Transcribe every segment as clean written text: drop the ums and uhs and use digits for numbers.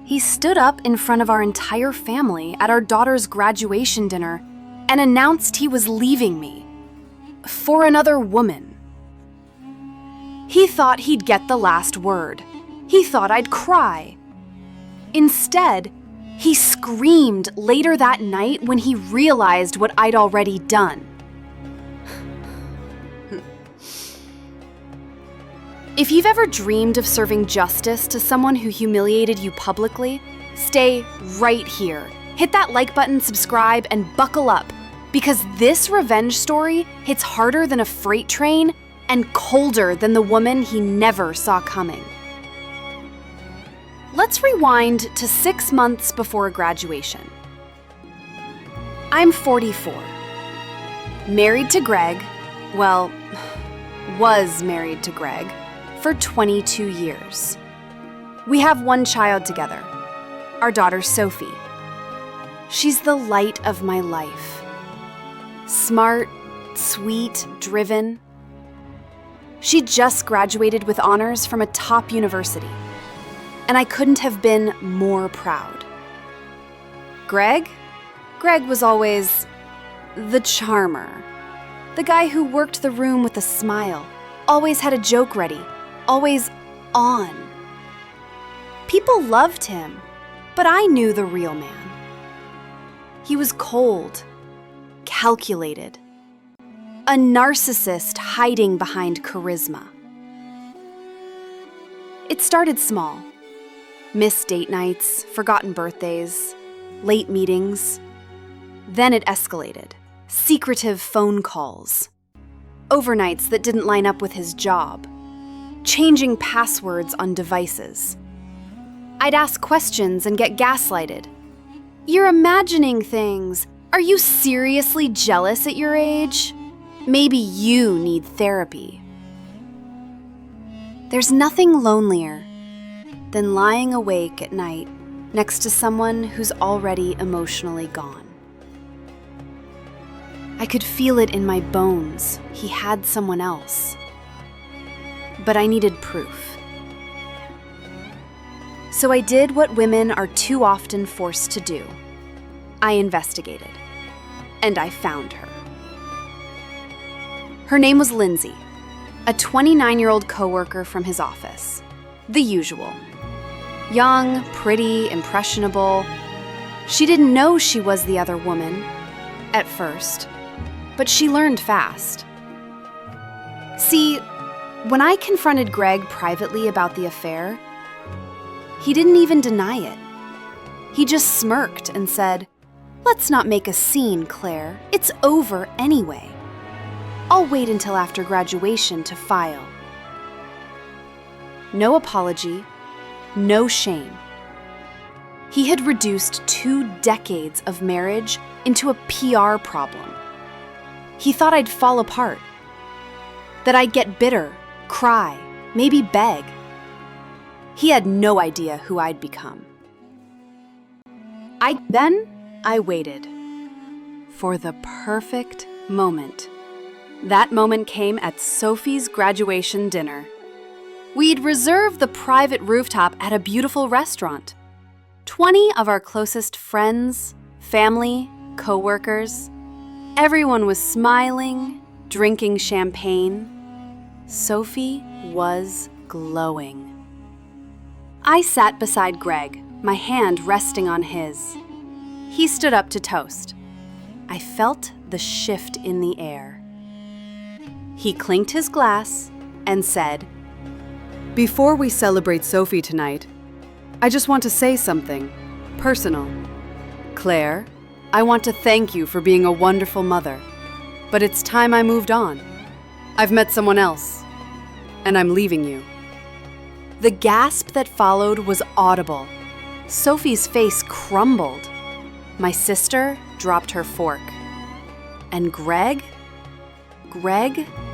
He stood up in front of our entire family at our daughter's graduation dinner and announced he was leaving me for another woman. He thought he'd get the last word. He thought I'd cry. Instead, he screamed later that night when he realized what I'd already done. If you've ever dreamed of serving justice to someone who humiliated you publicly, stay right here. Hit that like button, subscribe, and buckle up, because this revenge story hits harder than a freight train and colder than the woman he never saw coming. Let's rewind to 6 months before graduation. I'm 44. Married to Greg, well, was married to Greg, for 22 years. We have one child together, our daughter Sophie. She's the light of my life. Smart, sweet, driven. She just graduated with honors from a top university, and I couldn't have been more proud. Greg was always the charmer, the guy who worked the room with a smile, always had a joke ready, always on. People loved him, but I knew the real man. He was cold, calculated, a narcissist hiding behind charisma. It started small. Missed date nights, forgotten birthdays, late meetings. Then it escalated. Secretive phone calls. Overnights that didn't line up with his job. Changing passwords on devices. I'd ask questions and get gaslighted. You're imagining things. Are you seriously jealous at your age? Maybe you need therapy. There's nothing lonelier than lying awake at night next to someone who's already emotionally gone. I could feel it in my bones. He had someone else. But I needed proof. So I did what women are too often forced to do. I investigated, and I found her. Her name was Lindsay, a 29-year-old coworker from his office. The usual. Young, pretty, impressionable. She didn't know she was the other woman at first, but she learned fast. See, when I confronted Greg privately about the affair, he didn't even deny it. He just smirked and said, "Let's not make a scene, Claire. It's over anyway. I'll wait until after graduation to file." No apology, no shame. He had reduced 2 decades of marriage into a PR problem. He thought I'd fall apart, that I'd get bitter, cry, maybe beg. He had no idea who I'd become. Then I waited for the perfect moment. That moment came at Sophie's graduation dinner. We'd reserved the private rooftop at a beautiful restaurant. 20 of our closest friends, family, co-workers. Everyone was smiling, drinking champagne. Sophie was glowing. I sat beside Greg, my hand resting on his. He stood up to toast. I felt the shift in the air. He clinked his glass and said, "Before we celebrate Sophie tonight, I just want to say something personal. Claire, I want to thank you for being a wonderful mother, but it's time I moved on. I've met someone else, and I'm leaving you." The gasp that followed was audible. Sophie's face crumbled. My sister dropped her fork. And Greg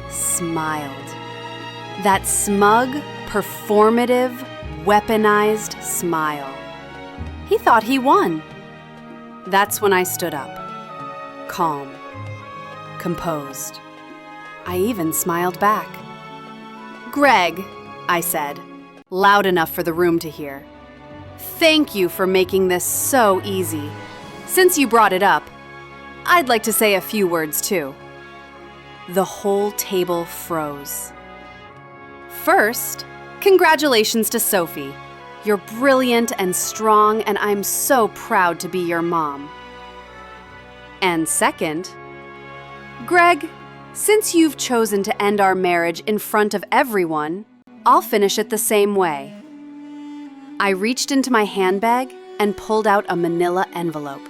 smiled. That smug, performative, weaponized smile. He thought he won. That's when I stood up. Calm. Composed. I even smiled back. "Greg," I said, loud enough for the room to hear. Thank you for making this so easy. Since you brought it up, I'd like to say a few words too. The whole table froze. First, congratulations to Sophie. You're brilliant and strong, and I'm so proud to be your mom. And second, Greg, since you've chosen to end our marriage in front of everyone, I'll finish it the same way. I reached into my handbag and pulled out a manila envelope.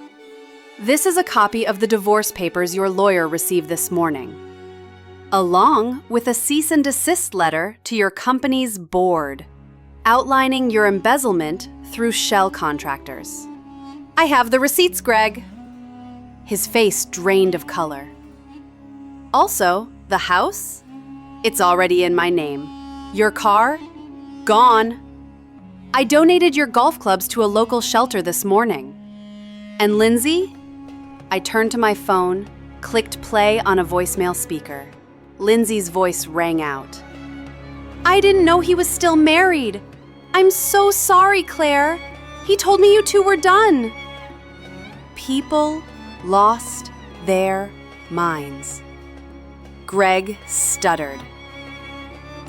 This is a copy of the divorce papers your lawyer received this morning, along with a cease and desist letter to your company's board, outlining your embezzlement through shell contractors. I have the receipts, Greg. His face drained of color. Also, the house? It's already in my name. Your car? Gone. I donated your golf clubs to a local shelter this morning. And Lindsay? I turned to my phone, clicked play on a voicemail speaker. Lindsay's voice rang out. I didn't know he was still married. I'm so sorry, Claire. He told me you two were done. People lost their minds. Greg stuttered.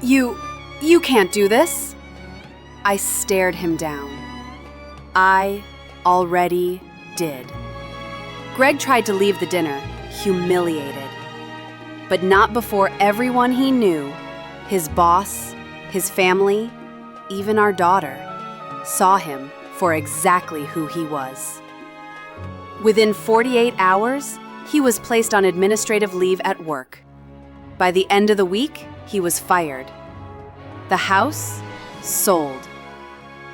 You can't do this. I stared him down. I already did. Greg tried to leave the dinner, humiliated. But not before everyone he knew, his boss, his family, even our daughter, saw him for exactly who he was. Within 48 hours, he was placed on administrative leave at work. By the end of the week, he was fired. The house sold.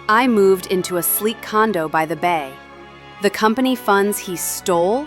I moved into a sleek condo by the bay. The company funds he stole